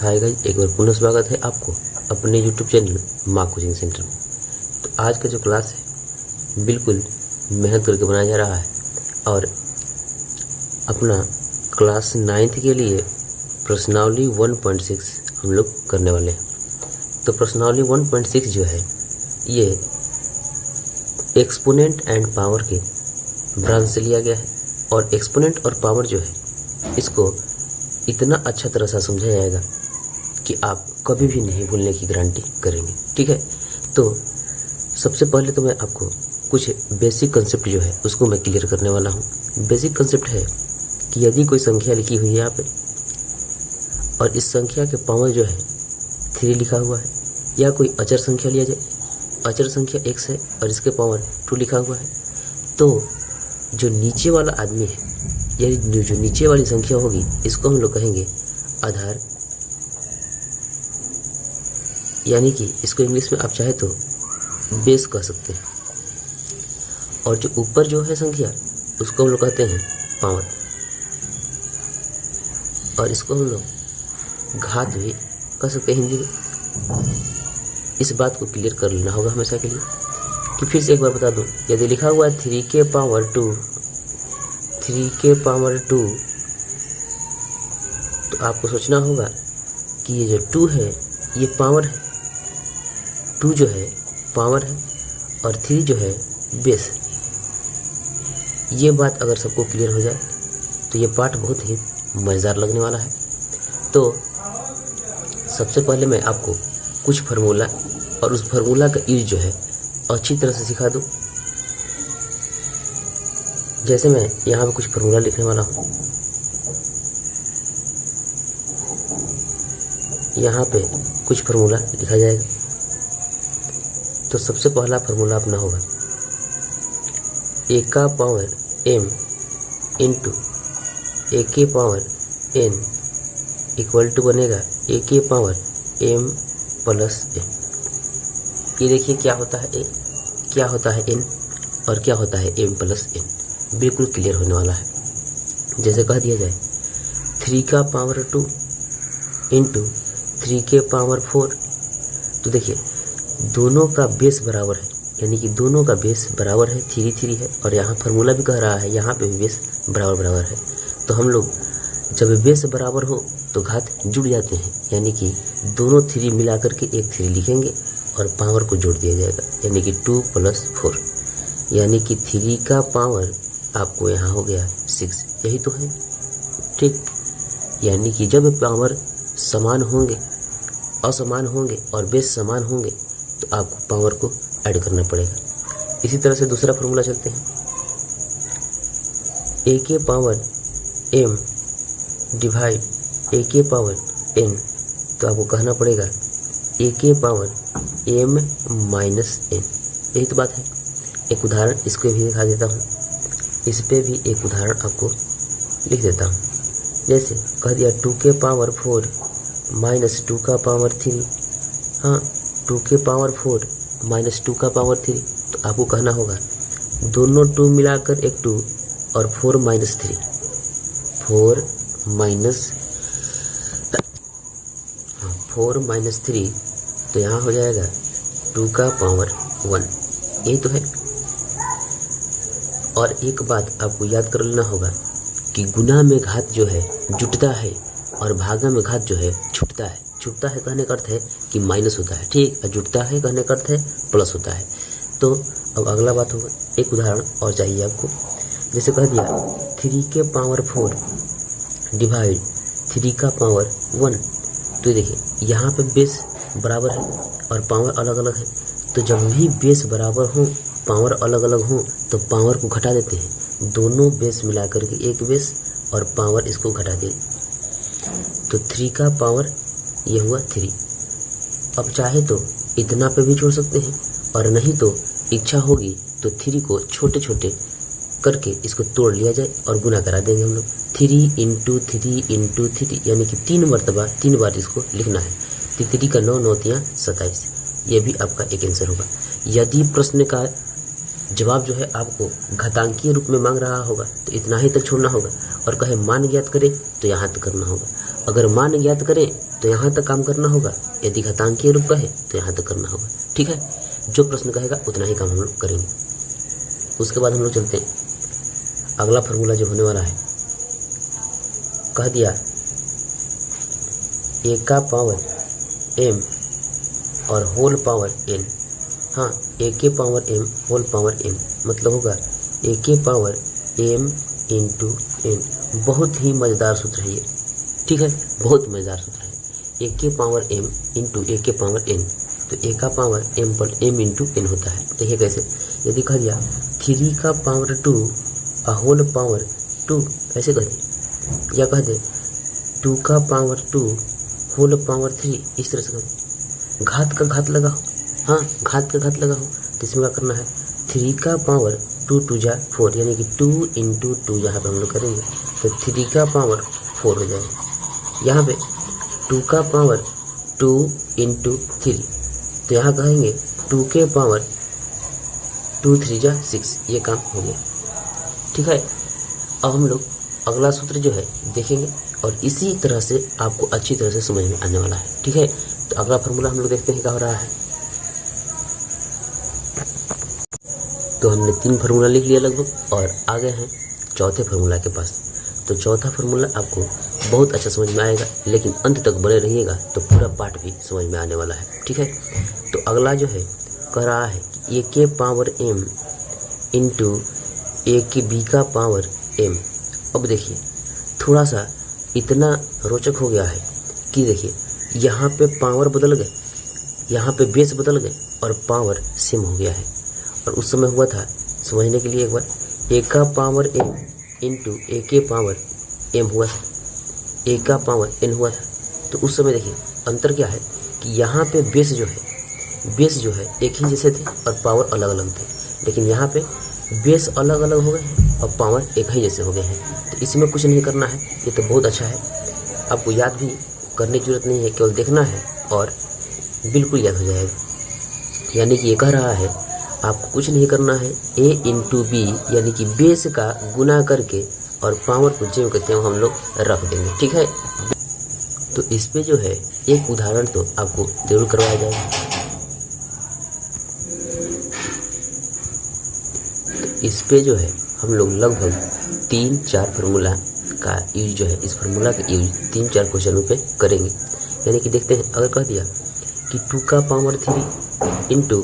Hi guys, एक बार पुनः स्वागत है आपको अपने YouTube चैनल माँ कोचिंग सेंटर में। तो आज का जो क्लास है बिल्कुल मेहनत करके बनाया जा रहा है और अपना क्लास 9th के लिए प्रश्नावली 1.6 हम लोग करने वाले हैं। तो प्रश्नावली 1.6 जो है ये एक्सपोनेंट एंड पावर के ब्रांच से लिया गया है और एक्सपोनेंट और पावर जो है इसको इतना अच्छा तरह से समझाया जाएगा कि आप कभी भी नहीं भूलने की गारंटी करेंगे। ठीक है, तो सबसे पहले तो मैं आपको कुछ बेसिक कंसेप्ट जो है उसको मैं क्लियर करने वाला हूँ। बेसिक कंसेप्ट है कि यदि कोई संख्या लिखी हुई है यहाँ पे और इस संख्या के पावर जो है 3 लिखा हुआ है, या कोई अचर संख्या लिया जाए, अचर संख्या x है और इसके पावर 2 लिखा हुआ है, तो जो नीचे वाला आदमी है यानी जो नीचे वाली संख्या होगी इसको हम लोग कहेंगे आधार, यानी कि इसको इंग्लिश में आप चाहे तो बेस कह सकते हैं। और जो ऊपर जो है संख्या उसको हम लोग कहते हैं पावर, और इसको हम लोग घात भी कह सकते हैं हिंदी में। इस बात को क्लियर कर लेना होगा हमेशा के लिए कि फिर से एक बार बता दूं, यदि लिखा हुआ है 3 के पावर 2, 3 के पावर 2, तो आपको सोचना होगा कि ये जो 2 है ये पावर है, 2 जो है पावर है और 3 जो है बेस है। ये बात अगर सबको क्लियर हो जाए तो ये पाठ बहुत ही मज़ेदार लगने वाला है। तो सबसे पहले मैं आपको कुछ फार्मूला और उस फार्मूला का यूज जो है अच्छी तरह से सिखा दूं। जैसे मैं यहाँ पे कुछ फार्मूला लिखने वाला हूँ, यहाँ पे कुछ फार्मूला लिखा जाएगा। तो सबसे पहला फार्मूला अपना होगा a का पावर m इंटू a के पावर n इक्वल टू बनेगा a के पावर m प्लस n। ये देखिए क्या होता है a, क्या होता है n और क्या होता है m प्लस n, बिल्कुल क्लियर होने वाला है। जैसे कह दिया जाए 3 का पावर 2 इंटू 3 के पावर 4, तो देखिए दोनों का बेस बराबर है, यानी कि दोनों का बेस बराबर है, 3 3 है, और यहाँ फार्मूला भी कह रहा है यहाँ पे भी बेस बराबर बराबर है। तो हम लोग जब बेस बराबर हो तो घात जुड़ जाते हैं, यानी कि दोनों 3 मिला करके एक 3 लिखेंगे और पावर को जोड़ दिया जाएगा, यानी कि 2 + 4, यानी कि 3 का पावर आपको यहाँ हो गया 6। यही तो है, ठीक। यानी कि जब पावर समान होंगे, असमान होंगे और बेस समान होंगे तो आपको पावर को ऐड करना पड़ेगा। इसी तरह से दूसरा फार्मूला चलते हैं, a के पावर m डिवाइड a के पावर n, तो आपको कहना पड़ेगा a के पावर m माइनस n। यही तो बात है। एक उदाहरण इसको भी दिखा देता हूँ, इस पे भी एक उदाहरण आपको लिख देता हूँ। जैसे कह दिया 2 के पावर 4 माइनस 2 का पावर 3, हाँ 2 के पावर 4 माइनस 2 का पावर 3, तो आपको कहना होगा दोनों 2 मिलाकर एक 2 और 4 माइनस 3, 4 माइनस 3, तो यहाँ हो जाएगा 2 का पावर 1। यही तो है। और एक बात आपको याद कर लेना होगा कि गुना में घात जो है जुटता है और भागा में घात जो है छूटता है। छूटता है कहने का अर्थ है कि माइनस होता है, ठीक, और जुटता है कहने का अर्थ है प्लस होता है। तो अब अगला बात होगा, एक उदाहरण और चाहिए आपको। जैसे कह दिया 3 के पावर 4 डिवाइड 3 का पावर 1, तो देखिए यहाँ पे बेस बराबर है और पावर अलग अलग है, तो जब भी बेस बराबर हो पावर अलग अलग हो तो पावर को घटा देते हैं। दोनों बेस मिला करके एक बेस और पावर इसको घटा दे, तो 3 का पावर ये हुआ 3। अब चाहे तो इतना पे भी छोड़ सकते हैं, और नहीं तो इच्छा होगी तो 3 को छोटे छोटे करके इसको तोड़ लिया जाए और गुना करा देंगे हम लोग। 3 इंटू 3 इंटू 3, यानी कि 3 मरतबा 3 बार इसको लिखना है। 3 का 9 9 27, ये भी आपका एक आंसर होगा। यदि प्रश्न का जवाब जो है आपको घातांकीय रूप में मांग रहा होगा तो इतना ही तक छोड़ना होगा, और कहे मान ज्ञात करें तो यहाँ तक करना होगा। अगर मान ज्ञात करें तो यहाँ तक काम करना होगा, यदि घातांकीय रूप कहे तो यहाँ तक करना होगा। ठीक है, जो प्रश्न कहेगा उतना ही काम हम लोग करेंगे। उसके बाद हम लोग चलते हैं अगला फार्मूला जो होने वाला है। कह दिया ए का पावर m और होल पावर n। हाँ, ए के power m whole power n मतलब होगा ए के पावर m इंटू n। बहुत ही मज़ेदार सूत्र है ये। ठीक है, बहुत मज़ेदार सूत्र है। ए के पावर m इंटू ए के पावर n, तो ए का पावर m पर m इंटू n होता है। देखिए कैसे, यदि कह दिया 3 का पावर 2 होल पावर 2, ऐसे कह दे, या कह दे 2 का पावर 2 होल पावर 3, इस तरह से कह दे। घात का घात लगाओ, हाँ घात का घात लगाओ, तो इसमें क्या करना है 3 का पावर 2 2 जा 4, यानी कि 2 इंटू 2 यहाँ पर हम लोग करेंगे तो 3 का पावर 4 हो जाएगा। यहाँ पे 2 का पावर 2 इंटू 3, तो यहाँ कहेंगे 2 के पावर 2 3 जा 6, ये काम हो गया। ठीक है, अब हम लोग अगला सूत्र जो है देखेंगे और इसी तरह से आपको अच्छी तरह से समझ में आने वाला है। ठीक है, तो अगला फार्मूला हम लोग देखते हैं क्या हो रहा है। तो हमने 3 फार्मूला लिख लिया लगभग और आ गए हैं चौथे फार्मूला के पास। तो चौथा फार्मूला आपको बहुत अच्छा समझ में आएगा, लेकिन अंत तक बने रहिएगा तो पूरा पाठ भी समझ में आने वाला है। ठीक है, तो अगला जो है कह रहा है कि ए के पावर m इंटू ए के बी का पावर m। अब देखिए थोड़ा सा इतना रोचक हो गया है कि देखिए यहाँ पे पावर बदल गए, यहाँ पे बेस बदल गए और पावर सेम हो गया है। और उस समय हुआ था, समझने के लिए एक बार, ए का पावर m इंटू ए के पावर m हुआ था, ए का पावर n हुआ था। तो उस समय देखिए अंतर क्या है कि यहाँ पे बेस जो है एक ही जैसे थे और पावर अलग अलग थे, लेकिन यहाँ पे बेस अलग अलग हो गए हैं और पावर एक ही जैसे हो गए हैं। तो इसमें कुछ नहीं करना है, ये तो बहुत अच्छा है, आपको याद भी करने की जरूरत नहीं है, केवल देखना है और बिल्कुल याद हो जाएगा। यानी कि ये कह रहा है आपको कुछ नहीं करना है, a इंटू बी यानी कि बेस का गुना करके और पावर को जो कहते हैं हम लोग रख देंगे। ठीक है, तो इस पे जो है एक उदाहरण तो आपको जरूर करवाया जाएगा। इस पे जो है हम लोग लगभग 3-4 फार्मूला का यूज जो है, इस फार्मूला का यूज 3-4 क्वेश्चनों पे करेंगे। यानी कि देखते हैं, अगर कह दिया कि 2 का पावर 3 इंटू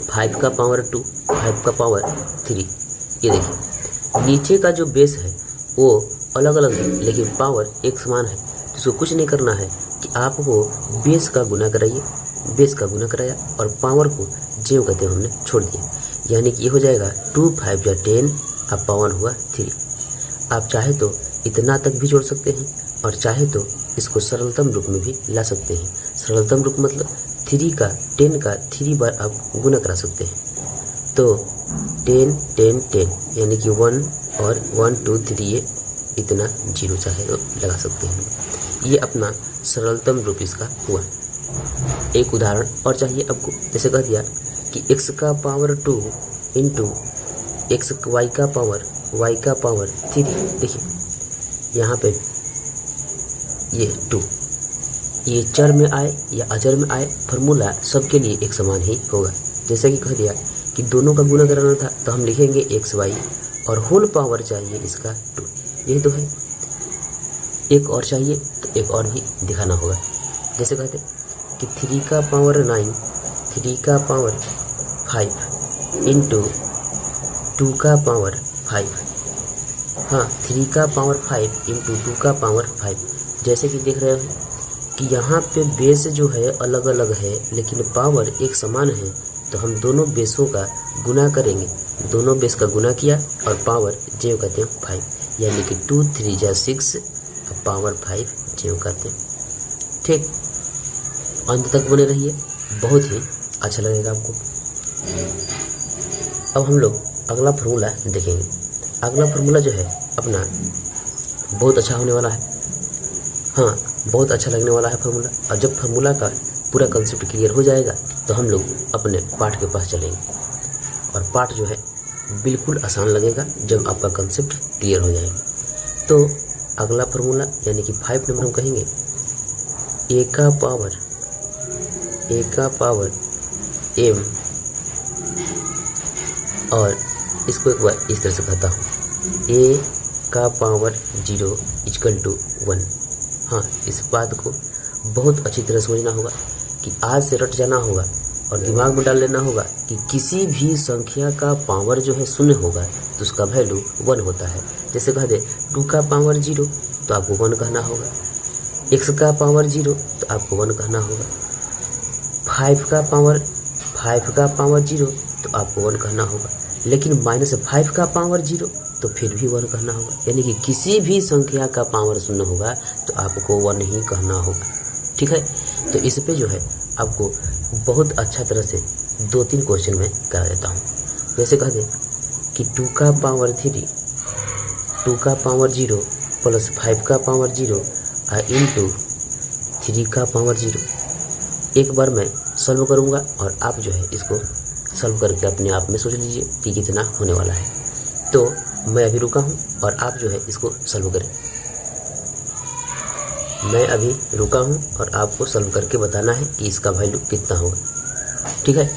5 का पावर 2 5 का पावर 3, ये देखिए नीचे का जो बेस है वो अलग अलग है लेकिन पावर एक समान है। तो इसको कुछ नहीं करना है कि आपको बेस का गुना कराइए, बेस का गुना कराया और पावर को जो कहते हैं हमने छोड़ दिया, यानी कि ये हो जाएगा 2 5 या 10, अब पावर हुआ 3। आप चाहे तो इतना तक भी जोड़ सकते हैं और चाहे तो इसको सरलतम रूप में भी ला सकते हैं। सरलतम रूप मतलब 3 का 10 का 3 बार आप गुना करा सकते हैं। तो 10 10 10 यानी कि 1 और 1 2 3, ये इतना 0 चाहे तो लगा सकते हैं। ये अपना सरलतम रूप इसका हुआ। एक उदाहरण और चाहिए आपको, जैसे कह दिया कि x का पावर 2 इंटू एक्स y का पावर 3। देखिए यहाँ पे ये 2, ये चर में आए या अचर में आए, फार्मूला सबके लिए एक समान ही होगा। जैसे कि कह दिया कि दोनों का गुना कराना था तो हम लिखेंगे एक्स वाई और होल पावर चाहिए इसका 2, यही तो है। एक और चाहिए तो एक और भी दिखाना होगा। जैसे कहते कि 3 का पावर 9 3 का पावर 5 इंटू 2 का पावर 5, हाँ 3 का पावर 5 इंटू 2 का पावर 5। जैसे कि देख रहे हो कि यहाँ पे बेस जो है अलग अलग है लेकिन पावर एक समान है, तो हम दोनों बेसों का गुना करेंगे। दोनों बेस का गुना किया और पावर जो कहते हैं 5, यानी कि 2 3 जा 6 और पावर 5 जो कहते हैं। ठीक, अंत तक बने रहिए, बहुत ही अच्छा लगेगा आपको। अब हम लोग अगला फार्मूला देखेंगे। अगला फार्मूला जो है अपना बहुत अच्छा होने वाला है, हाँ बहुत अच्छा लगने वाला है फार्मूला। और जब फार्मूला का पूरा कंसेप्ट क्लियर हो जाएगा तो हम लोग अपने पाठ के पास चलेंगे और पार्ट जो है बिल्कुल आसान लगेगा जब आपका कंसेप्ट क्लियर हो जाएगा। तो अगला फार्मूला यानी कि 5 नंबर हम कहेंगे ए का पावर m, और इसको एक बार इस तरह से कहता हूँ a का पावर 0 = 1। हाँ, इस बात को बहुत अच्छी तरह समझना होगा कि आज से रट जाना होगा और दिमाग में डाल लेना होगा कि किसी भी संख्या का पावर जो है शून्य होगा तो उसका वैल्यू 1 होता है। जैसे कह दे 2 का पावर 0 तो आपको 1 कहना होगा, x का पावर 0 तो आपको 1 कहना होगा, 5 का पावर 0 तो आपको 1 कहना होगा, लेकिन -5 का पावर 0 तो फिर भी 1 कहना होगा। यानी कि किसी भी संख्या का पावर शून्य होगा तो आपको 1 ही कहना होगा। ठीक है, तो इस पे जो है आपको बहुत अच्छा तरह से 2-3 क्वेश्चन में करा देता हूँ। जैसे कह दे कि 2 का पावर 3, 2 का पावर 0 प्लस 5 का पावर 0 इंटू 3 का पावर 0। एक बार मैं सॉल्व करूँगा और आप जो है इसको सॉल्व करके अपने आप में सोच लीजिए कि कितना होने वाला है। तो मैं अभी रुका हूँ और आप जो है इसको सॉल्व करें। मैं अभी रुका हूँ और आपको सॉल्व करके बताना है कि इसका वैल्यू कितना होगा। ठीक है,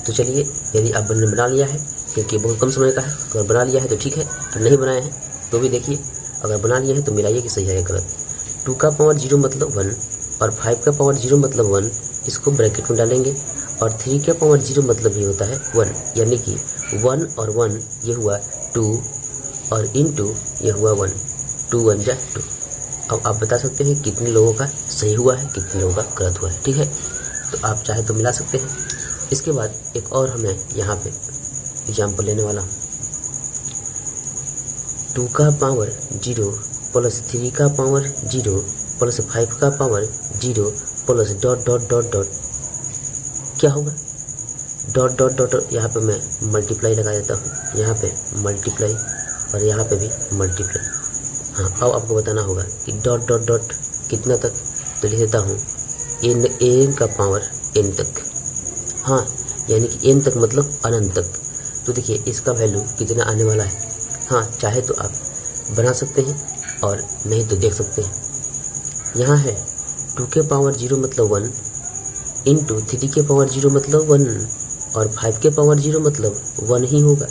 तो चलिए, यदि आप बना लिया है, क्योंकि बहुत कम समय का है, अगर बना लिया है तो ठीक है, और नहीं बनाया है तो भी देखिए, अगर बना लिया है तो मिलाइए कि सही है या गलत। 2 का पावर 0 मतलब 1 और 5 का पावर 0 मतलब 1, इसको ब्रैकेट में डालेंगे, और 3 का पावर 0 मतलब ये होता है 1, यानी कि 1 और 1 ये हुआ 2 और इनटू ये हुआ 1, 2 1 जा 2। अब आप बता सकते हैं कितने लोगों का सही हुआ है, कितने लोगों का गलत हुआ है। ठीक है, तो आप चाहे तो मिला सकते हैं। इसके बाद एक और हमें यहाँ पे एग्जाम्पल लेने वाला, 2 का पावर 0 प्लस 3 का पावर 0 प्लस 5 का power 0 plus dot dot dot dot क्या होगा, डॉट डॉट डॉट। यहाँ पे मैं मल्टीप्लाई लगा देता हूँ, यहाँ पे मल्टीप्लाई और यहाँ पे भी मल्टीप्लाई। हाँ, अब आपको बताना होगा कि डॉट डॉट डॉट कितना तक, तो लिख देता हूँ n का पावर n तक। हाँ, यानी कि n तक मतलब अनंत तक। तो देखिए इसका वैल्यू कितना आने वाला है। हाँ, चाहे तो आप बना सकते हैं और नहीं तो देख सकते हैं। यहाँ है 2 के पावर 0 मतलब 1 इंटू 3 के पावर 0 मतलब 1 और 5 के पावर 0 मतलब 1 ही होगा,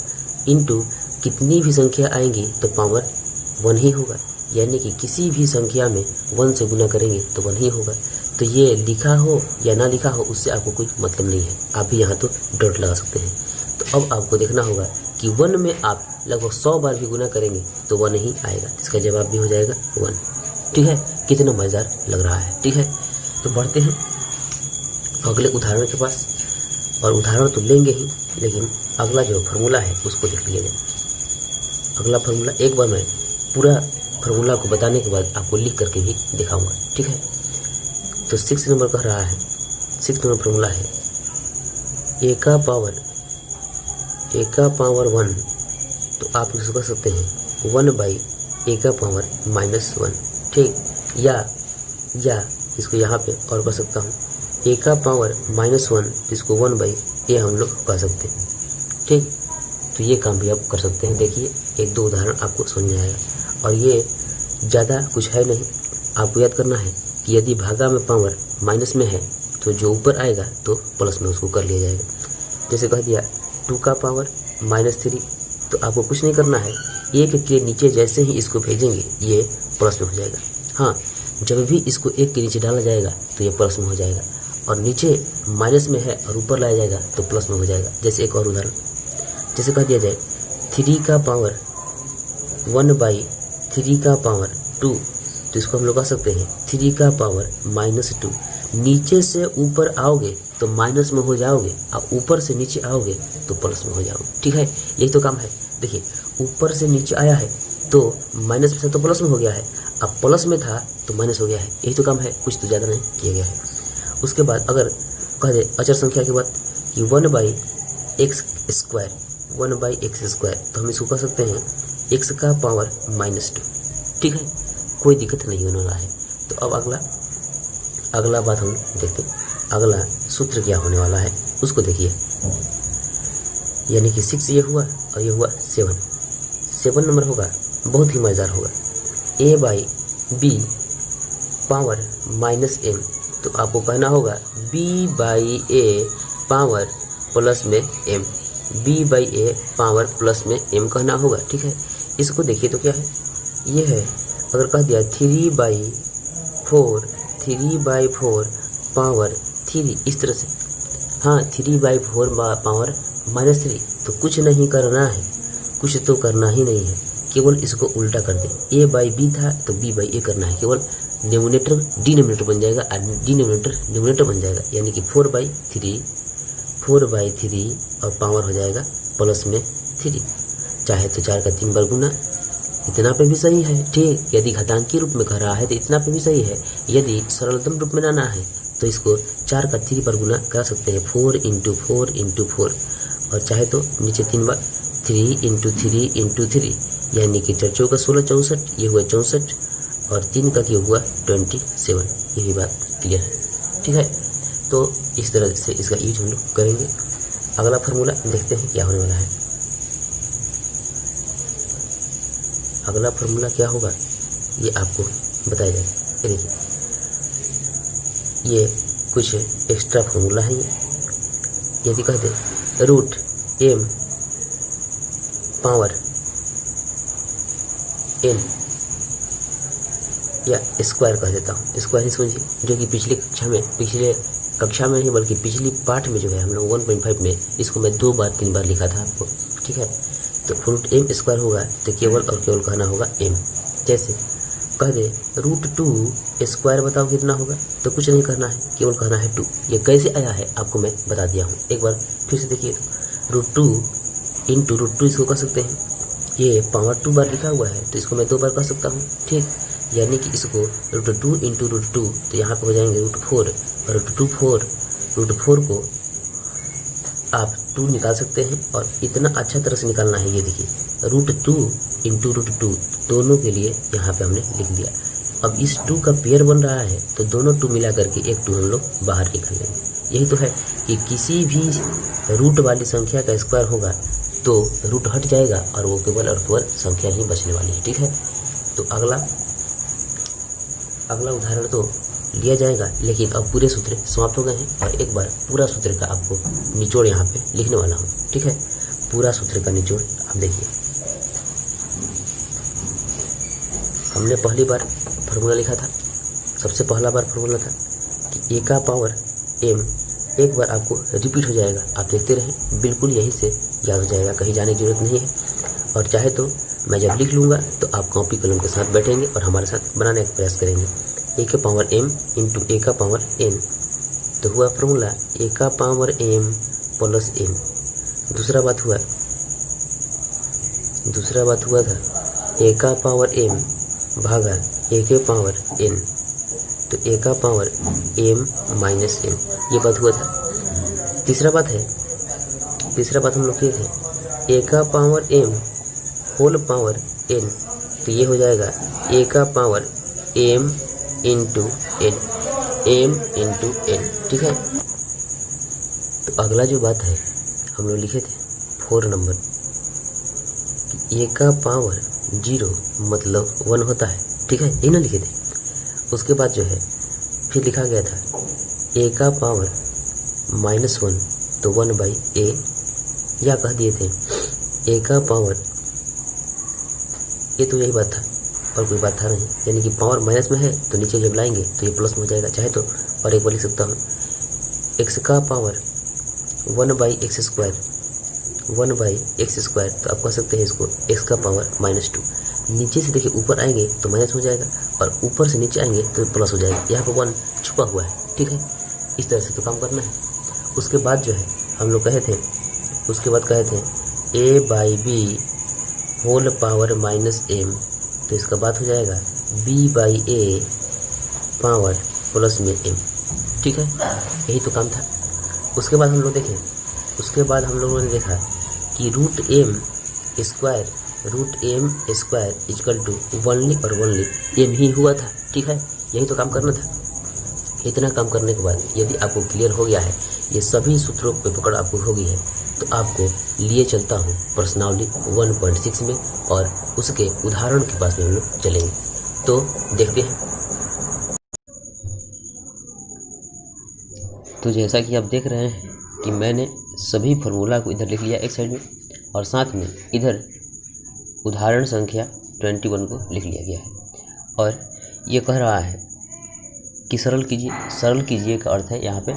इंटू कितनी भी संख्या आएंगी तो पावर 1 ही होगा। यानी कि किसी भी संख्या में 1 से गुना करेंगे तो 1 ही होगा। तो ये लिखा हो या ना लिखा हो उससे आपको कोई मतलब नहीं है, आप भी यहाँ तो डॉट लगा सकते हैं। तो अब आपको देखना होगा कि 1 में आप लगभग 100 बार भी गुना करेंगे तो 1 ही आएगा। इसका जवाब भी हो जाएगा 1। ठीक है, कितना मज़ेदार लग रहा है। ठीक है, तो बढ़ते हैं अगले उदाहरण के पास, और उदाहरण तो लेंगे ही, लेकिन अगला जो फार्मूला है उसको देख लीजिए। अगला फार्मूला एक बार मैं पूरा फार्मूला को बताने के बाद आपको लिख करके भी दिखाऊंगा। ठीक है, तो 6 नंबर कह रहा है, 6 नंबर फार्मूला है ए का पावर 1, तो आप इसको कह सकते हैं 1/a का पावर -1। ठीक, या इसको यहाँ पे और कह सकता हूँ a का पावर -1, इसको 1/a हम लोग कह सकते हैं। ठीक, तो ये काम भी आप कर सकते हैं। देखिए 1-2 उदाहरण आपको समझ में आएगा, और ये ज़्यादा कुछ है नहीं। आपको याद करना है कि यदि भागा में पावर माइनस में है तो जो ऊपर आएगा तो प्लस में उसको कर लिया जाएगा। जैसे कह दिया 2 का पावर -3, तो आपको कुछ नहीं करना है, 1 के नीचे जैसे ही इसको भेजेंगे ये प्लस में हो जाएगा। हाँ, जब भी इसको 1 के नीचे डाला जाएगा तो ये प्लस में हो जाएगा, और नीचे माइनस में है और ऊपर लाया जाएगा तो प्लस में हो जाएगा। जैसे एक और उदाहरण, जैसे कह दिया जाए 3 का पावर 1/3 का पावर 2, तो इसको हम लोग कह सकते हैं 3 का पावर -2। नीचे से ऊपर आओगे तो माइनस में हो जाओगे, और ऊपर से नीचे आओगे तो प्लस में हो जाओगे। ठीक है, यही तो काम है। देखिए ऊपर से नीचे आया है तो माइनस में से तो प्लस में हो गया है, अब प्लस में था तो माइनस हो गया है। यही तो काम है, कुछ तो ज़्यादा नहीं किया गया है। उसके बाद अगर कह दे अचर संख्या के बाद कि 1/x², तो हम इसको कह सकते हैं x का पावर -2। ठीक है, कोई दिक्कत नहीं होने वाला है। तो अब अगला बात हम देखते हैं, अगला सूत्र क्या होने वाला है उसको देखिए। यानी कि 6 ये हुआ और ये हुआ 7 नंबर होगा, बहुत ही मज़ेदार होगा। a by B power minus m, तो आपको कहना होगा b by A power plus में m, b by A power plus में m कहना होगा। ठीक है, इसको देखिए तो क्या है, ये है अगर कह दिया 3 बाई 4 पावर 3 इस तरह से, हाँ 3 बाई 4 पावर माइनस 3, तो कुछ नहीं करना है, कुछ तो करना ही नहीं है, केवल इसको उल्टा कर दें। ए बाई बी था तो बी बाई ए करना है, केवल डिनोमिनेटर डिनोमिनेटर बन जाएगा और डिनोमिनेटर न्यूमिनेटर बन जाएगा, यानी कि 4/3 और पावर हो जाएगा प्लस में 3। चाहे तो 4 का 3 बार गुना, इतना पे भी सही है। ठीक, यदि घातांकी रूप में कह रहा है तो इतना पे भी सही है। यदि सरलतम रूप में लाना है तो इसको 4 का 3 बार गुना कर सकते हैं, 4 × 4 × 4, और चाहे तो नीचे 3 बार 3 × 3 × 3, यानी कि 4 का 16 64, ये हुआ 64 और 3 का ये हुआ 27। ये भी बात क्लियर है। ठीक है, तो इस तरह से इसका यूज हम लोग करेंगे। अगला फार्मूला देखते हैं क्या होने वाला है। अगला फार्मूला क्या होगा ये आपको बताया जाएगा। देखिए, ये कुछ एक्स्ट्रा फार्मूला है। यदि कहते √m पावर n या स्क्वायर कह देता हूँ, स्क्वायर ही समझिए, जो कि पिछले कक्षा में नहीं बल्कि पिछली पाठ में जो है हम लोग 1.5 में इसको मैं 2 बार 3 बार लिखा था आपको। ठीक है, तो √m स्क्वायर होगा तो केवल और केवल कहना होगा m। जैसे कह दे √2 स्क्वायर बताओ कितना होगा, तो कुछ नहीं करना है, केवल कहना है 2। ये कैसे आया है आपको मैं बता दिया हूँ, एक बार फिर से देखिए। √2 × √2 इसको कह सकते हैं, ये पावर 2 बार लिखा हुआ है तो इसको मैं 2 बार कह सकता हूँ। ठीक, यानी कि इसको √2 × √2 तो यहाँ पे हो जाएंगे √4, और √4 को आप 2 निकाल सकते हैं, और इतना अच्छा तरह से निकालना है। ये देखिए √2 × √2 दोनों के लिए यहाँ पे हमने लिख दिया। अब इस 2 का पेयर बन रहा है तो दोनों 2 मिला करके एक 2 हम लोग बाहर निकाल लेंगे। यही तो है कि किसी भी रूट वाली संख्या का स्क्वायर होगा तो रूट हट जाएगा और वो केवल और केवल संख्या ही बचने वाली है। ठीक है, तो अगला उदाहरण तो लिया जाएगा, लेकिन अब पूरे सूत्र समाप्त हो गए हैं और एक बार पूरा सूत्र का आपको निचोड़ यहाँ पे लिखने वाला हूँ। ठीक है, पूरा सूत्र का निचोड़ आप देखिए। हमने पहली बार फार्मूला लिखा था, सबसे पहला बार फार्मूला था कि a का पावर m, एक बार आपको रिपीट हो जाएगा, आप देखते रहें, बिल्कुल यही से याद हो जाएगा, कहीं जाने की जरूरत नहीं है। और चाहे तो मैं जब लिख लूँगा तो आप कॉपी कलम के साथ बैठेंगे और हमारे साथ बनाने का प्रयास करेंगे। a का पावर m × a का पावर n, तो हुआ फार्मूला a का पावर m प्लस n। दूसरा बात हुआ था a का पावर m भागा a के पावर n, तो a का पावर m माइनस n, ये बात हुआ था। तीसरा बात हम लोग किए थे a का power m whole power n, तो ये हो जाएगा a का पावर m × n। ठीक है, तो अगला जो बात है हम लोग लिखे थे 4 नंबर, a का पावर 0 मतलब 1 होता है। ठीक है, ये ना लिखे थे। उसके बाद जो है फिर लिखा गया था a का पावर -1 तो 1/a, या कह दिए थे a का पावर, ये तो यही बात था और कोई बात था नहीं, यानी कि पावर माइनस में है तो नीचे जब लाएंगे तो ये प्लस में हो जाएगा। चाहे तो और एक बार लिख सकता हूँ x का पावर 1/x², तो आप कह सकते हैं इसको x का पावर -2। नीचे से देखिए ऊपर आएंगे तो माइनस हो जाएगा और ऊपर से नीचे आएंगे तो प्लस हो जाएगा, यहाँ पर 1 छुपा हुआ है। ठीक है, इस तरह से तो काम करना है। उसके बाद जो है हम लोग कहे थे a/b होल पावर -m, तो इसका बात हो जाएगा b/a पावर प्लस में m। ठीक है, यही तो काम था। उसके बाद हम लोगों ने देखा कि √m² इक्वल टू ओनली और ओनली m ही हुआ था। ठीक है, यही तो काम करना था। इतना काम करने के बाद यदि आपको क्लियर हो गया है, ये सभी सूत्रों पे पकड़ आपको हो गई है, तो आपको लिए चलता हूँ प्रश्नावली 1.6 में और उसके उदाहरण के पास में हम लोग चलेंगे। तो देखते हैं। तो जैसा कि आप देख रहे हैं कि मैंने सभी फार्मूला को इधर लिख लिया एक साइड में और साथ में इधर उदाहरण संख्या 21 को लिख लिया गया है। और ये कह रहा है कि सरल कीजिए। सरल कीजिए का अर्थ है यहाँ पे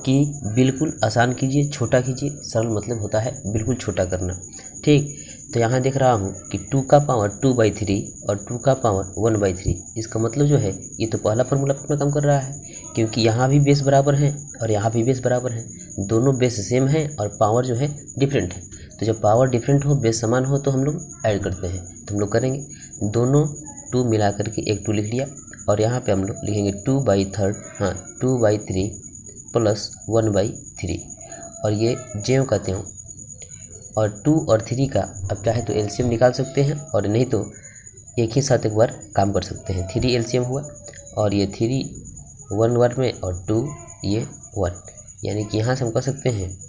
कि बिल्कुल आसान कीजिए, छोटा कीजिए। सरल मतलब होता है बिल्कुल छोटा करना, ठीक। तो यहाँ देख रहा हूँ कि 2 का पावर 2/3 और 2 का पावर 1/3। इसका मतलब जो है ये तो पहला फार्मूला अपना काम कर रहा है, क्योंकि यहाँ भी बेस बराबर है और यहाँ भी बेस बराबर है। दोनों बेस सेम है और पावर जो है डिफरेंट है। तो जब पावर डिफरेंट हो, बेस समान हो, तो हम लोग ऐड करते हैं। तो हम लोग करेंगे दोनों 2 मिला करके एक 2 लिख लिया और यहाँ पे हम लोग लिखेंगे 2/3 प्लस 1/3 और ये ज्यों कहते हो। और 2 और 3 का अब चाहे तो एलसीएम निकाल सकते हैं और नहीं तो एक ही साथ एक बार काम कर सकते हैं। 3 एलसीएम हुआ और ये 3 1 में और 2 ये 1, यानी कि यहाँ से हम कह सकते हैं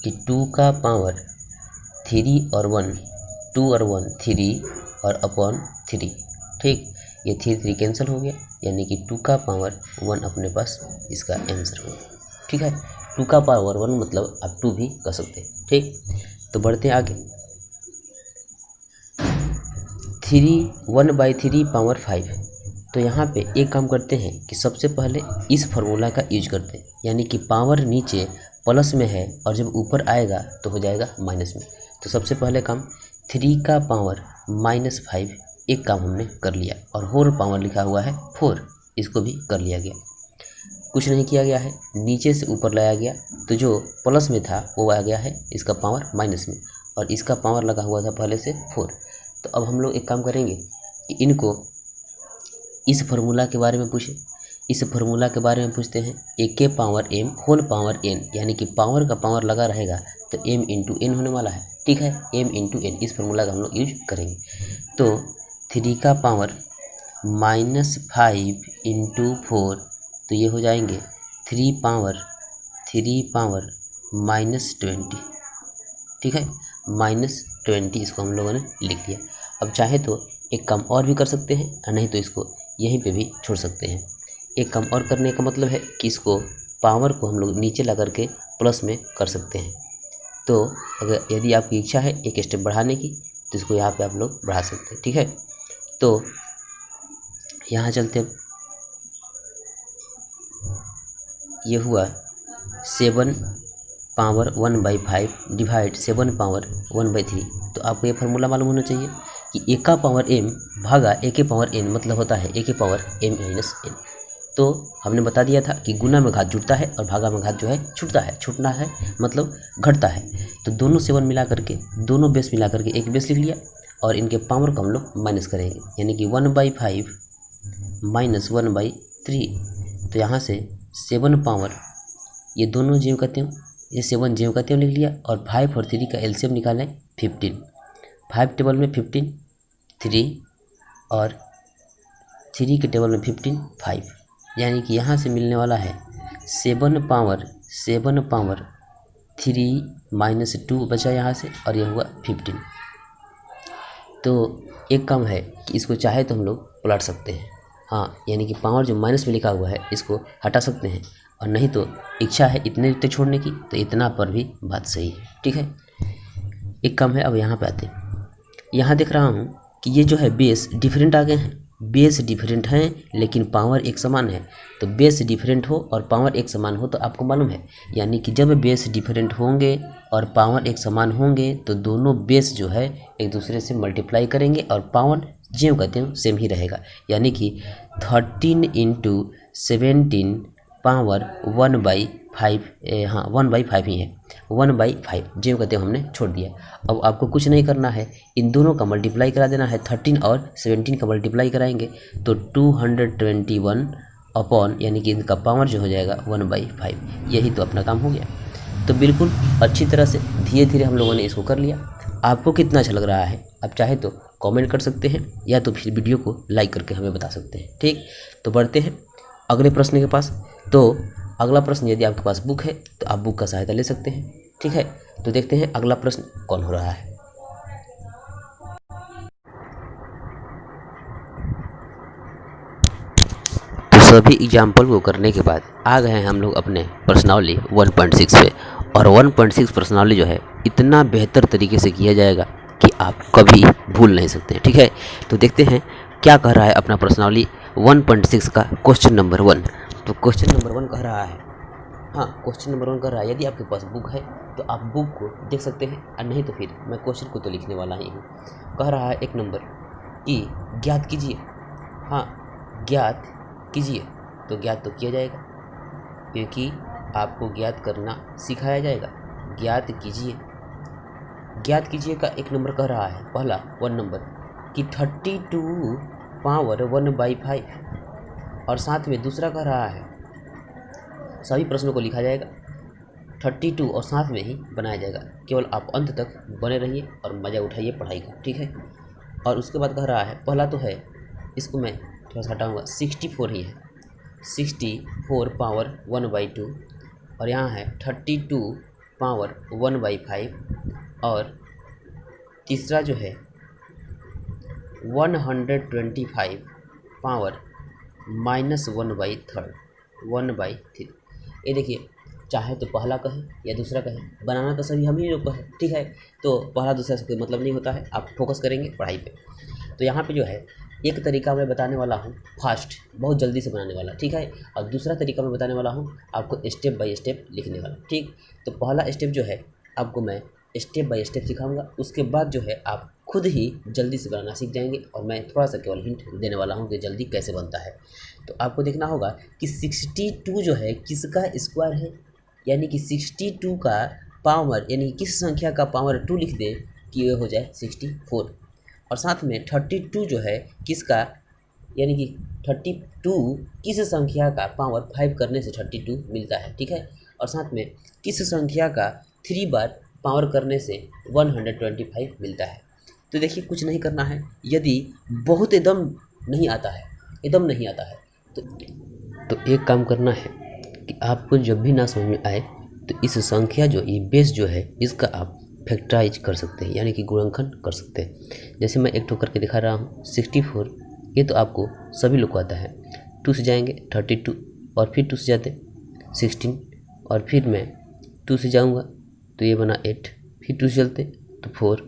कि 2 का पावर 3 और 1, 2 और 1 3 और अपॉन 3, ठीक। ये 3 कैंसिल हो गया, यानी कि 2 का पावर 1 अपने पास इसका आंसर होगा, ठीक है। 2 का पावर 1 मतलब आप 2 भी कह सकते हैं, ठीक। तो बढ़ते हैं आगे। 1/3 पावर 5। तो यहाँ पे एक काम करते हैं कि सबसे पहले इस फार्मूला का यूज करते हैं, यानी कि पावर नीचे प्लस में है और जब ऊपर आएगा तो हो जाएगा माइनस में। तो सबसे पहले काम 3 का पावर -5, एक काम हमने कर लिया और होल पावर लिखा हुआ है 4, इसको भी कर लिया गया। कुछ नहीं किया गया है, नीचे से ऊपर लाया गया, तो जो प्लस में था वो आ गया है इसका पावर माइनस में और इसका पावर लगा हुआ था पहले से 4। तो अब हम लोग एक काम करेंगे कि इनको इस फार्मूला के बारे में पूछें। इस फार्मूला के बारे में पूछते हैं। a के power m whole power n, यानी कि पावर का पावर लगा रहेगा तो m इंटू n होने वाला है, ठीक है। m इंटू n, इस फार्मूला का हम लोग यूज करेंगे। तो 3 का पावर -5 इंटू 4, तो ये हो जाएंगे 3 पावर -20, ठीक है। -20 इसको हम लोगों ने लिख लिया। अब चाहे तो एक काम और भी कर सकते हैं और नहीं तो इसको यहीं पे भी छोड़ सकते हैं। एक काम और करने का मतलब है कि इसको पावर को हम लोग नीचे ला करके प्लस में कर सकते हैं। तो अगर यदि आपकी इच्छा है एक स्टेप बढ़ाने की तो इसको यहाँ पे आप लोग बढ़ा सकते हैं, ठीक है। तो यहाँ चलते हैं। ये हुआ 7 पावर 1/5 डिवाइड 7 पावर 1/3। तो आपको ये फार्मूला मालूम होना चाहिए कि a का पावर m भागा a के पावर n मतलब होता है a के पावर m माइनस n। तो हमने बता दिया था कि गुना में घात जुड़ता है और भागा में घात जो है छूटता है। छूटना है मतलब घटता है। तो दोनों 7 मिला करके, दोनों बेस मिला करके एक बेस लिख लिया और इनके पावर को हम लोग माइनस करेंगे, यानी कि 1/5 माइनस 1/3। तो यहाँ से 7 पावर, ये दोनों ज्यों कहते हो, ये 7 ज्यों कहते हो लिख लिया और 5 और 3 का एलसीएम निकालें 15। 5 टेबल में 15 3 और 3 के टेबल में 15 5, यानी कि यहाँ से मिलने वाला है 7 पावर 3 माइनस 2 बचा यहाँ से और यह हुआ 15। तो एक काम है कि इसको चाहे तो हम लोग पलट सकते हैं, हाँ, यानी कि पावर जो माइनस में लिखा हुआ है इसको हटा सकते हैं और नहीं तो इच्छा है इतने तक छोड़ने की तो इतना पर भी बात सही है, ठीक है। एक काम है, अब यहाँ पे आते हैं। यहाँ देख रहा हूँ कि ये जो है बेस डिफरेंट आ गए हैं। बेस डिफरेंट हैं लेकिन पावर एक समान है। तो बेस डिफरेंट हो और पावर एक समान हो तो आपको मालूम है, यानी कि जब बेस डिफरेंट होंगे और पावर एक समान होंगे तो दोनों बेस जो है एक दूसरे से मल्टीप्लाई करेंगे और पावर ज्यों कहते हैं सेम ही रहेगा, यानी कि 13 × 17 पावर 1/5, हाँ 1/5 ही है, 1/5 ज्यों कहते हैं हमने छोड़ दिया। अब आपको कुछ नहीं करना है, इन दोनों का मल्टीप्लाई करा देना है। 13 और 17 का मल्टीप्लाई कराएंगे तो 221 अपॉन, यानी कि इनका पावर जो हो जाएगा 1/5। यही तो अपना काम हो गया। तो बिल्कुल अच्छी तरह से धीरे धीरे हम लोगों ने इसको कर लिया। आपको कितना अच्छा लग रहा है आप चाहे तो कमेंट कर सकते हैं या तो फिर वीडियो को लाइक करके हमें बता सकते हैं, ठीक। तो बढ़ते हैं। अगले प्रश्न के पास। तो अगला प्रश्न यदि आपके पास बुक है तो आप बुक का सहायता ले सकते हैं, ठीक है। तो देखते हैं अगला प्रश्न कौन हो रहा है। तो सभी एग्जाम्पल को करने के बाद आ गए हैं हम लोग अपने प्रश्नावली 1.6 पे। और 1.6 प्रश्नावली जो है इतना बेहतर तरीके से किया जाएगा कि आप कभी भूल नहीं सकते, ठीक है। तो देखते हैं क्या कह रहा है अपना प्रश्नावली 1.6 का क्वेश्चन नंबर 1। तो क्वेश्चन नंबर 1 कह रहा है, हाँ क्वेश्चन नंबर 1 कह रहा है यदि आपके पास बुक है तो आप बुक को देख सकते हैं, और नहीं तो फिर मैं क्वेश्चन को तो लिखने वाला ही हूँ। कह रहा है 1 नंबर कि ज्ञात कीजिए, हाँ ज्ञात कीजिए। तो ज्ञात तो किया जाएगा क्योंकि आपको ज्ञात करना सिखाया जाएगा। ज्ञात कीजिए, ज्ञात कीजिए का 1 नंबर कह रहा है, पहला 1 नंबर कि 32 पावर 1/5, और साथ में दूसरा कह रहा है सभी प्रश्नों को लिखा जाएगा 32 और साथ में ही बनाया जाएगा। केवल आप अंत तक बने रहिए और मज़ा उठाइए पढ़ाई का, ठीक है। और उसके बाद कह रहा है, पहला तो है, इसको मैं थोड़ा सा हटाऊँगा, 64 ही है, 64 पावर 1/2, और यहाँ है 32 पावर 1/5, और तीसरा जो है 125 पावर -1/3, 1/3। ये देखिए, चाहे तो पहला कहें या दूसरा कहें, बनाना तो सभी हम ही लोग कहें, ठीक है। तो पहला दूसरा से कोई मतलब नहीं होता है, आप फोकस करेंगे पढ़ाई पे। तो यहाँ पे जो है एक तरीका मैं बताने वाला हूँ फास्ट, बहुत जल्दी से बनाने वाला, ठीक है। और दूसरा तरीका मैं बताने वाला हूँ आपको स्टेप बाय स्टेप लिखने वाला, ठीक। तो पहला स्टेप जो है आपको मैं स्टेप बाय स्टेप सिखाऊंगा, उसके बाद जो है आप खुद ही जल्दी से बनाना सीख जाएंगे, और मैं थोड़ा सा केवल हिंट देने वाला हूँ कि जल्दी कैसे बनता है। तो आपको देखना होगा कि 62 जो है किसका स्क्वायर है, यानी कि 62 का पावर, यानी किस संख्या का पावर 2 लिख दे कि ये हो जाए 64। और साथ में 32 जो है किसका, यानी कि 32 किस संख्या का पावर 5 करने से 32 मिलता है, ठीक है। और साथ में किस संख्या का 3 बार पावर करने से 125 मिलता है। तो देखिए कुछ नहीं करना है, यदि बहुत एकदम नहीं आता है, एकदम नहीं आता है, तो एक काम करना है कि आपको जब भी ना समझ में आए तो इस संख्या जो ये बेस जो है इसका आप फैक्टराइज कर सकते हैं, यानी कि गुणनखंड कर सकते हैं। जैसे मैं एक ठो करके दिखा रहा हूँ 64, ये तो आपको सभी लोग को आता है। 2 से जाएंगे 32, और फिर 2 से जाते 16, और फिर मैं 2 से जाऊँगा तो ये बना 8, फिर 2 से चलते तो 4,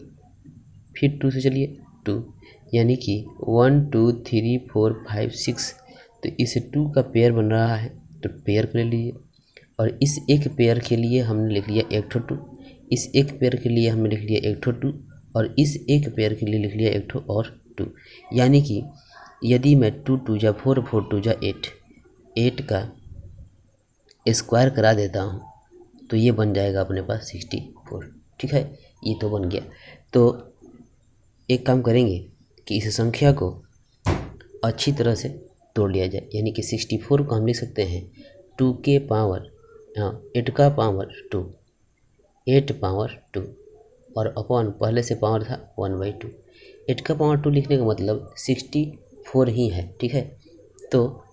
फिर 2 से चलिए 2, यानी कि 1 2 3 4 5 6। तो इस 2 का पेयर बन रहा है, तो पेयर कर लीजिए। और इस एक पेयर के लिए हमने लिख लिया 1 ठो 2, इस एक पेयर के लिए हमने लिख लिया 1 ठो 2, और इस एक पेयर के लिए लिख लिया 1 ठो और 2। यानी कि यदि मैं 2 2 जा 4, 4 2 जा 8, 8 का स्क्वायर करा देता हूँ तो ये बन जाएगा अपने पास 64, ठीक है। ये तो बन गया। तो एक काम करेंगे कि इस संख्या को अच्छी तरह से तोड़ लिया जाए, यानी कि 64 को हम लिख सकते हैं 2 के पावर, हाँ 8 का पावर 2, 8 पावर 2, और अपॉन पहले से पावर था 1/2। 8 का पावर 2 लिखने का मतलब 64 ही है, ठीक है। तो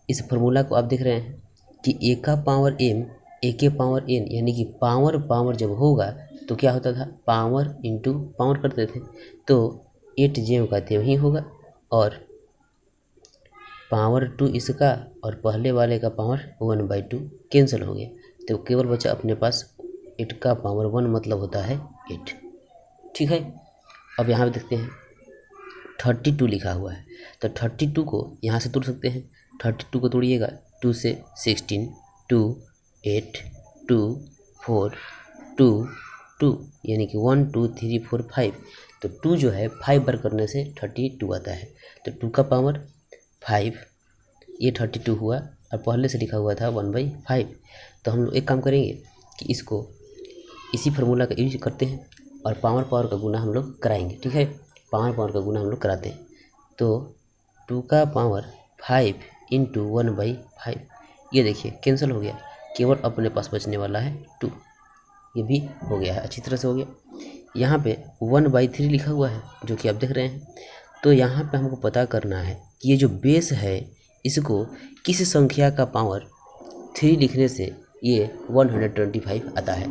इस फार्मूला को आप देख रहे हैं कि ए का पावर m, ए के पावर n, यानी कि पावर पावर जब होगा तो क्या होता था, पावर इंटू पावर करते थे, तो 8 जेव का त्यों ही होगा, और पावर 2 इसका और पहले वाले का पावर 1/2 कैंसिल हो गया, तो केवल बचा अपने पास 8 का पावर 1, मतलब होता है 8, ठीक है। अब यहाँ पे देखते हैं 32 लिखा हुआ है, तो 32 को यहाँ से तोड़ सकते हैं। 32 को तोड़िएगा 2 से 16, 2 8 2 4 2 2, यानी कि 1 2 3 4 5। तो 2 जो है 5 बार करने से 32 आता है, तो 2 का पावर 5, ये 32 हुआ, और पहले से लिखा हुआ था 1/5। तो हम लोग एक काम करेंगे कि इसको इसी फार्मूला का यूज करते हैं, और पावर पावर का गुना हम लोग कराएंगे, ठीक है। पावर पावर का गुना हम लोग कराते हैं, तो 2 का पावर 5 इंटू 1/5, ये देखिए कैंसिल हो गया, केवल अपने पास बचने वाला है 2। ये भी हो गया है, अच्छी तरह से हो गया। यहाँ पे 1/3 लिखा हुआ है जो कि आप देख रहे हैं। तो यहाँ पे हमको पता करना है कि ये जो बेस है इसको किस संख्या का पावर 3 लिखने से ये 125 आता है।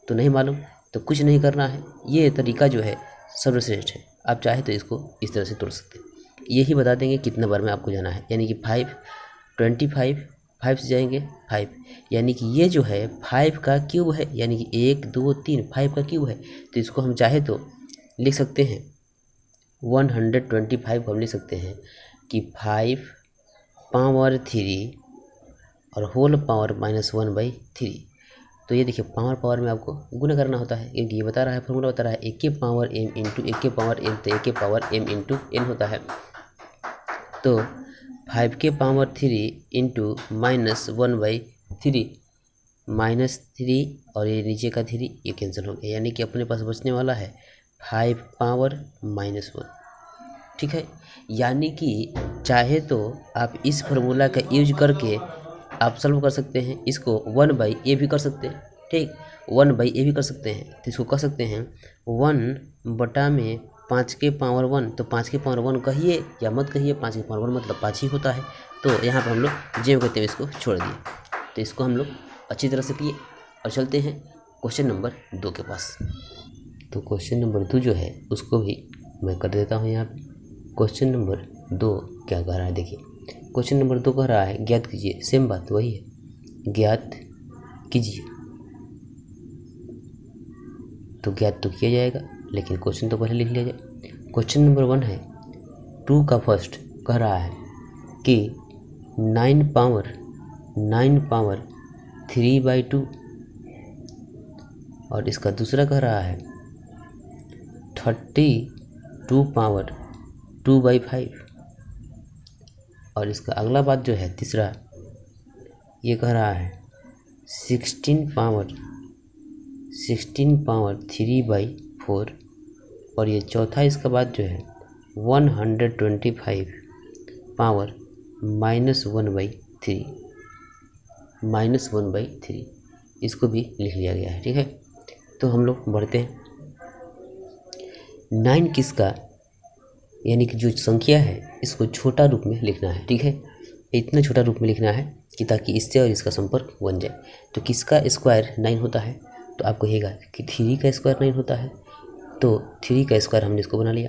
तो नहीं मालूम तो कुछ नहीं करना है, ये तरीका जो है सर्वश्रेष्ठ है। आप चाहे तो इसको इस तरह से तोड़ सकते हैं। यही बता देंगे कितने बार में आपको जाना है, यानी कि 25 5 से जाएंगे 5, यानी कि ये जो है 5 का क्यूब है, यानी कि 1 2 3 5 का क्यूब है। तो इसको हम चाहे तो लिख सकते हैं 125 को हम लिख सकते हैं कि 5 पावर 3 और होल पावर -1/3। तो ये देखिए पावर में आपको गुणा करना होता है, क्योंकि ये बता रहा है, फॉर्मूला बता रहा है a के पावर m इंटू a के पावर n, तो a के पावर m इंटू n होता है। तो 5 के पावर 3 इंटू -1/3, -3 और ये नीचे का 3 ये कैंसिल हो गया, यानी कि अपने पास बचने वाला है 5 पावर -1। ठीक है, यानी कि चाहे तो आप इस फार्मूला का यूज करके आप सॉल्व कर सकते हैं, इसको 1/a भी कर सकते हैं। ठीक, 1/a भी कर सकते हैं। तो इसको कह सकते हैं 1/5 के पावर 1, तो 5 के पावर 1 कहिए या मत कहिए, 5 के पावर 1 मतलब 5 ही होता है। तो यहाँ पर हम लोग जो कहते हैं इसको छोड़ दिए। तो इसको हम लोग अच्छी तरह से किए और चलते हैं क्वेश्चन नंबर 2 के पास। तो क्वेश्चन नंबर 2 जो है उसको भी मैं कर देता हूँ यहाँ पे। क्वेश्चन नंबर 2 क्या कह रहा है, देखिए क्वेश्चन नंबर 2 कह रहा है ज्ञात कीजिए, सेम बात वही है, ज्ञात कीजिए। तो ज्ञात तो किया जाएगा, लेकिन क्वेश्चन तो पहले लिख लिया जाए। क्वेश्चन नंबर 1 है 2 का फर्स्ट कह रहा है कि 9 पावर 3/2, और इसका दूसरा कह रहा है 32 पावर 2/5, और इसका अगला बात जो है तीसरा ये कह रहा है 16 पावर 3/4, और ये चौथा इसका बात जो है 125 पावर -1/3, इसको भी लिख लिया गया है। ठीक है, तो हम लोग बढ़ते हैं। 9 किसका, यानी कि जो संख्या है इसको छोटा रूप में लिखना है। ठीक है, इतना छोटा रूप में लिखना है कि ताकि इससे और इसका संपर्क बन जाए। तो किसका स्क्वायर 9 होता है, तो आपको कहेगा कि 3 का स्क्वायर 9 होता है। तो 3 का स्क्वायर हमने इसको बना लिया।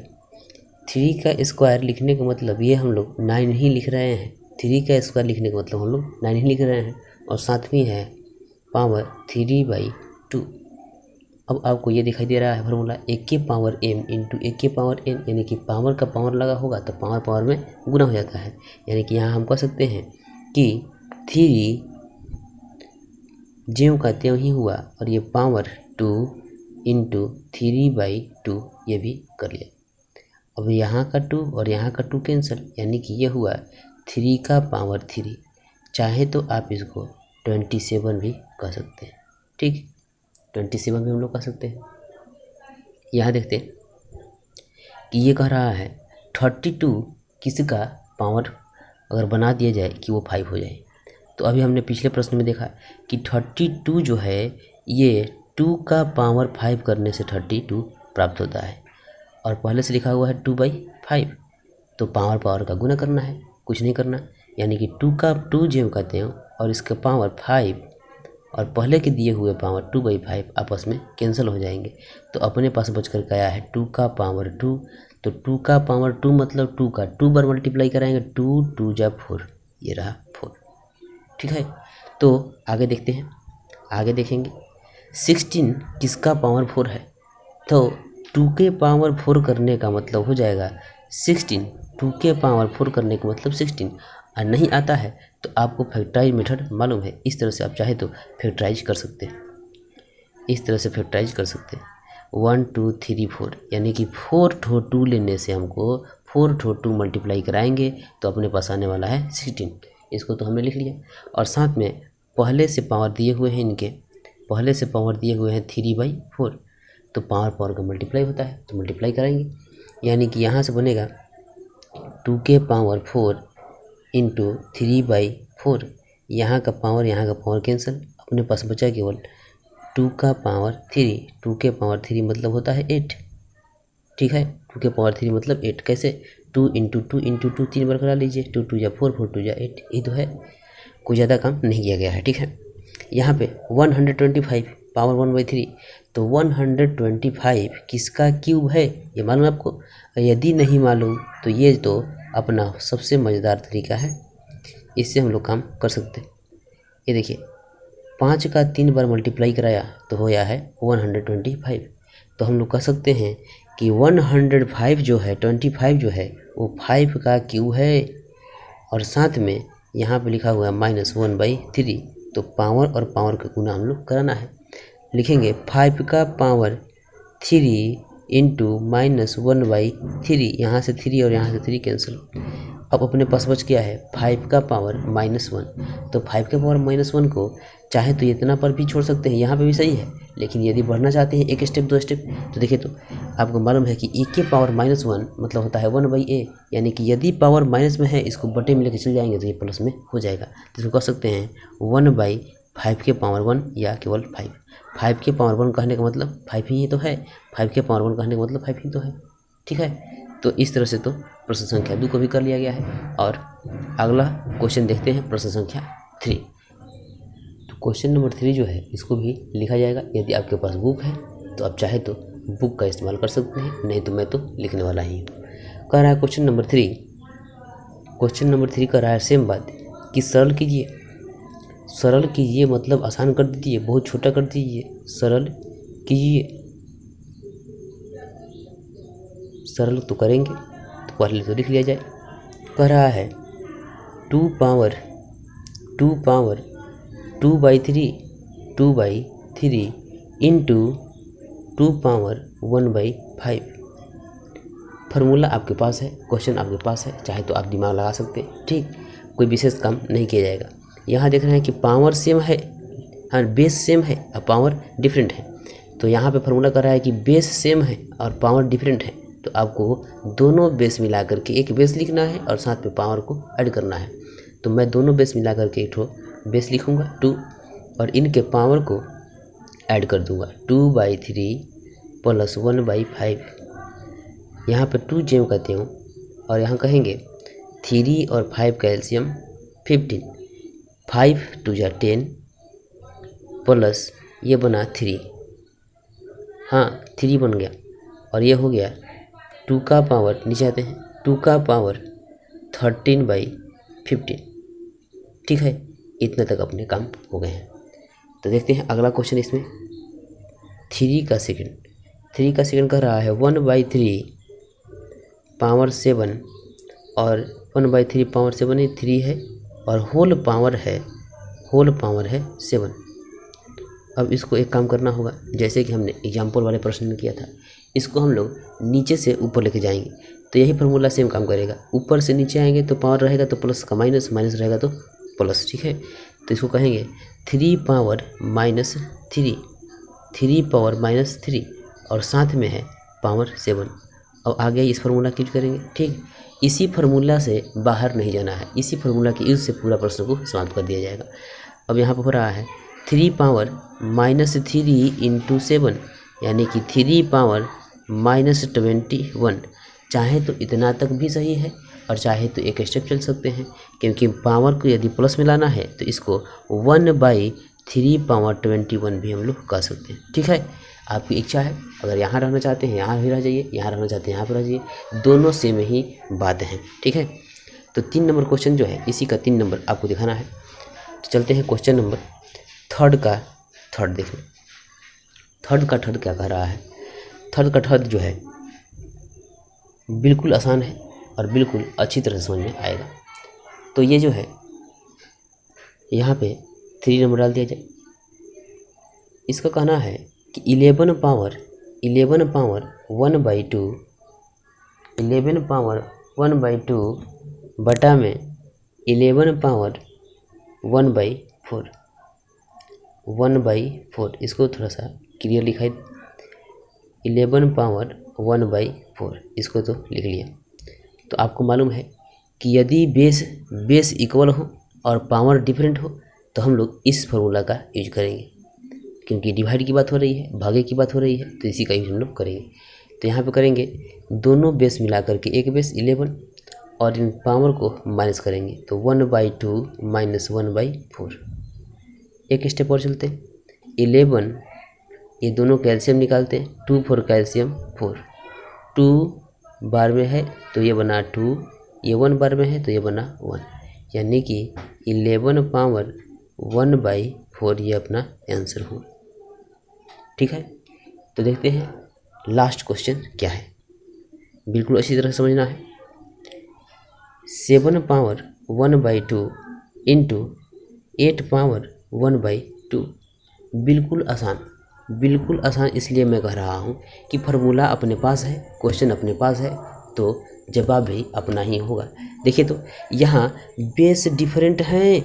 3 का स्क्वायर लिखने का मतलब ये हम लोग 9 ही लिख रहे हैं। 3 का स्क्वायर लिखने का मतलब हम लोग 9 ही लिख रहे हैं, और साथ में है पावर 3/2। अब आपको ये दिखाई दे रहा है फार्मूला a के पावर m इंटू a के पावर n, यानी कि पावर का पावर लगा होगा तो पावर में गुना हो जाता है। यानी कि यहाँ हम कह सकते हैं कि 3 ज्यों का त्यों ही हुआ, और ये पावर 2 इंटू 3/2 ये भी कर लिया। अब यहाँ का 2 और यहाँ का 2 कैंसिल, यानी कि ये हुआ 3 का पावर 3। चाहे तो आप इसको 27 भी कह सकते हैं। ठीक, 27 भी हम लोग कह सकते हैं। यहाँ देखते हैं कि ये कह रहा है 32 किसका पावर अगर बना दिया जाए कि वो 5 हो जाए। तो अभी हमने पिछले प्रश्न में देखा कि 32 जो है ये 2 का पावर 5 करने से 32 प्राप्त होता है, और पहले से लिखा हुआ है 2/5। तो पावर का गुना करना है, कुछ नहीं करना, यानी कि 2 का 2 ज्यों का त्यों और इसका पावर 5 और पहले के दिए हुए पावर 2/5 आपस में कैंसिल हो जाएंगे। तो अपने पास बच कर आया है 2 का पावर 2। तो 2 का पावर 2 मतलब 2 का 2 बार मल्टीप्लाई कराएंगे, 2 2 जा 4, ये रहा 4। ठीक है, तो आगे देखते हैं, आगे देखेंगे 16 किसका पावर 4 है। तो 2 के पावर 4 करने का मतलब हो जाएगा 16, 2 के पावर 4 करने का मतलब 16। और नहीं आता है तो आपको फैक्टराइज मेथड मालूम है, इस तरह से आप चाहे तो फैक्टराइज कर सकते हैं, इस तरह से फैक्टराइज कर सकते हैं। 1 2 3 4, यानी कि 4 ठो 2 लेने से हमको 4 ठो 2 मल्टीप्लाई कराएंगे तो अपने पास आने वाला है 16। इसको तो हमने लिख लिया, और साथ में पहले से पावर दिए हुए हैं, इनके पहले से पावर दिए हुए हैं 3/4। तो पावर का मल्टीप्लाई होता है तो मल्टीप्लाई कराएंगे, यानी कि यहाँ से बनेगा 2 के पावर 4 इंटू 3/4। यहाँ का पावर कैंसिल, अपने पास बचा केवल 2 का पावर 3। 2 के पावर 3 मतलब होता है 8। ठीक है, 2 के पावर 3 मतलब 8। कैसे, 2 इंटू 2 3 बार करा लीजिए, 2 2 जा 4 4 2 जा 8, ये तो है, कोई ज़्यादा काम नहीं किया गया है। ठीक है, यहाँ पे 125 पावर 1/3, तो 125 किसका क्यूब है ये मालूम आपको? यदि नहीं मालूम तो ये तो अपना सबसे मज़ेदार तरीका है, इससे हम लोग काम कर सकते हैं। ये देखिए 5 का 3 बार मल्टीप्लाई कराया तो होया है 125, तो हम लोग कह सकते हैं कि 105 जो है 25 जो है वो 5 का क्यूब है, और साथ में यहाँ पे लिखा हुआ है -1/3, तो पावर और पावर का गुना हम लोग कराना है। लिखेंगे 5 का पावर 3 इंटू -1/3, यहाँ से 3 और यहाँ से 3 कैंसिल। अब अपने पास बच गया है 5 का पावर -1, तो 5 के पावर -1 को चाहे तो इतना पर भी छोड़ सकते हैं, यहाँ पे भी सही है, लेकिन यदि बढ़ना चाहते हैं 1 स्टेप 2 स्टेप, तो देखिए तो आपको मालूम है कि ए के पावर -1 मतलब होता है 1/a, यानी कि यदि पावर माइनस में है इसको बटे में लेकर चल जाएंगे तो ये प्लस में हो जाएगा। तो इसको कह सकते हैं 1/5 के पावर 1 या केवल 5। 5 के पावर 1 कहने का मतलब 5 ही तो है, 5 के पावर 1 कहने का मतलब 5 ही तो है। ठीक है, तो इस तरह से तो प्रश्न संख्या 2 को भी कर लिया गया है। और अगला क्वेश्चन देखते हैं, प्रश्न संख्या 3। तो क्वेश्चन नंबर 3 जो है इसको भी लिखा जाएगा। यदि आपके पास बुक है तो आप चाहे तो बुक का इस्तेमाल कर सकते हैं, नहीं तो मैं तो लिखने वाला ही हूँ। कह रहा है क्वेश्चन नंबर 3 कह रहा है सेम बात कि सरल कीजिए। सरल कीजिए मतलब आसान कर दीजिए, बहुत छोटा कर दीजिए, सरल कीजिए। सरल तो करेंगे तो पहले तो लिख लिया जाए। कह रहा है 2 पावर 2/3 इंटू 2 पावर 1/5। फार्मूला आपके पास है, क्वेश्चन आपके पास है, चाहे तो आप दिमाग लगा सकते हैं। ठीक, कोई विशेष काम नहीं किया जाएगा। यहाँ देख रहे हैं कि पावर सेम है, हाँ बेस सेम है और पावर डिफरेंट है। तो यहाँ पे फार्मूला कर रहा है कि बेस सेम है और पावर डिफरेंट है, तो आपको दोनों बेस मिला करके एक बेस लिखना है और साथ में पावर को ऐड करना है। तो मैं दोनों बेस मिला करके एक ठो बेस लिखूँगा 2, और इनके पावर को ऐड कर दूँगा 2/3 प्लस 1/5। यहाँ पे 2 जेम कहते हूँ, और यहाँ कहेंगे 3 और 5 का एलसीएम 15, 5 2 जा 10 प्लस ये बना 3, हाँ 3 बन गया, और ये हो गया 2 का पावर, नीचे आते हैं 2 का पावर 13/15। ठीक है, इतने तक अपने काम हो गए हैं। तो देखते हैं अगला क्वेश्चन इसमें 3 का सेकंड कह रहा है 1/3 पावर 7, और 1/3 पावर 7 ही 3 है, और होल पावर है 7। अब इसको एक काम करना होगा, जैसे कि हमने एग्जाम्पल वाले प्रश्न में किया था, इसको हम लोग नीचे से ऊपर लेके जाएंगे, तो यही फार्मूला सेम काम करेगा। ऊपर से नीचे आएंगे तो पावर रहेगा तो प्लस का माइनस, माइनस रहेगा तो प्लस। ठीक है, तो इसको कहेंगे 3 पावर -3 और साथ में है पावर 7। अब आगे इस फार्मूला की यूज करेंगे। ठीक, इसी फार्मूला से बाहर नहीं जाना है, इसी फार्मूला की यूज से पूरा प्रश्न को समाप्त कर दिया जाएगा। अब यहाँ पर हो रहा है 3 पावर -3 इंटू 7, यानी कि 3 पावर -21। चाहे तो इतना तक भी सही है और चाहे तो एक स्टेप चल सकते हैं, क्योंकि पावर को यदि प्लस में लाना है तो इसको 1/3 पावर 21 भी हम लोग कह सकते हैं। ठीक है, आपकी इच्छा है, अगर यहाँ रहना चाहते हैं यहाँ भी रह जाइए, यहाँ रहना चाहते हैं यहाँ पर रह जाइए, दोनों सेम ही बात हैं। ठीक है, तो 3 नंबर क्वेश्चन जो है इसी का 3 नंबर आपको दिखाना है। तो चलते हैं क्वेश्चन नंबर 3 का थर्ड देखें। 3 का थर्ड क्या कह रहा है? 3 का थर्ड जो है बिल्कुल आसान है और बिल्कुल अच्छी तरह से समझ में आएगा। तो ये जो है यहाँ पे 3 नंबर डाल दिया जाए। इसका कहना है कि 11 पावर 1/2 बटा में 11 पावर 1/4 इसको थोड़ा सा क्लियर लिखाई। 11 पावर 1/4 इसको तो लिख लिया। तो आपको मालूम है कि यदि बेस इक्वल हो और पावर डिफरेंट हो तो हम लोग इस फार्मूला का यूज करेंगे, क्योंकि डिवाइड की बात हो रही है, भागे की बात हो रही है, तो इसी का यूज हम लोग करेंगे। तो यहाँ पे करेंगे दोनों बेस मिला करके एक बेस 11 और इन पावर को माइनस करेंगे तो 1/2 माइनस 1/4। एक स्टेप और चलते हैं, 11 ये दोनों कैल्शियम निकालते हैं, 2 4 कैल्शियम 4, 2 बार में है तो ये बना 2, ये 1 बार में है तो ये बना 1, यानी कि 11 पावर 1/4 ये अपना आंसर हुआ। ठीक है, तो देखते हैं लास्ट क्वेश्चन क्या है, बिल्कुल अच्छी तरह समझना है। 7 पावर 1/2 इंटू 8 पावर 1/2, बिल्कुल आसान इसलिए मैं कह रहा हूँ कि फार्मूला अपने पास है, क्वेश्चन अपने पास है, तो जवाब भी अपना ही होगा। देखिए तो यहाँ बेस डिफरेंट है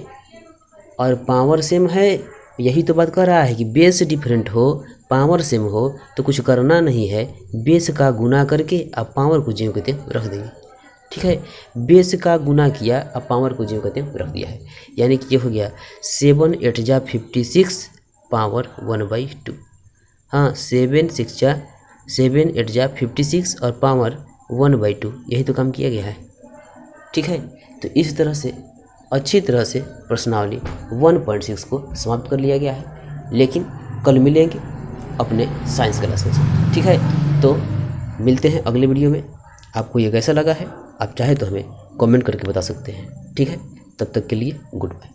और पावर सेम है, यही तो बात कर रहा है कि बेस डिफरेंट हो पावर सेम हो तो कुछ करना नहीं है, बेस का गुना करके अब पावर को ज्यों कहते रख देंगे। ठीक है, बेस का गुना किया अब पावर को ज्यों कहते रख दिया है, यानी कि ये हो गया 7 8 जा 56 पावर 1/2। हाँ, 7 8 जा 56 और पावर 1/2, यही तो काम किया गया है। ठीक है, तो इस तरह से अच्छी तरह से प्रश्नावली 1.6 को समाप्त कर लिया गया है। लेकिन कल मिलेंगे अपने साइंस क्लास में। ठीक है, तो मिलते हैं अगले वीडियो में। आपको ये कैसा लगा है आप चाहे तो हमें कमेंट करके बता सकते हैं। ठीक है, तब तक के लिए गुड बाय।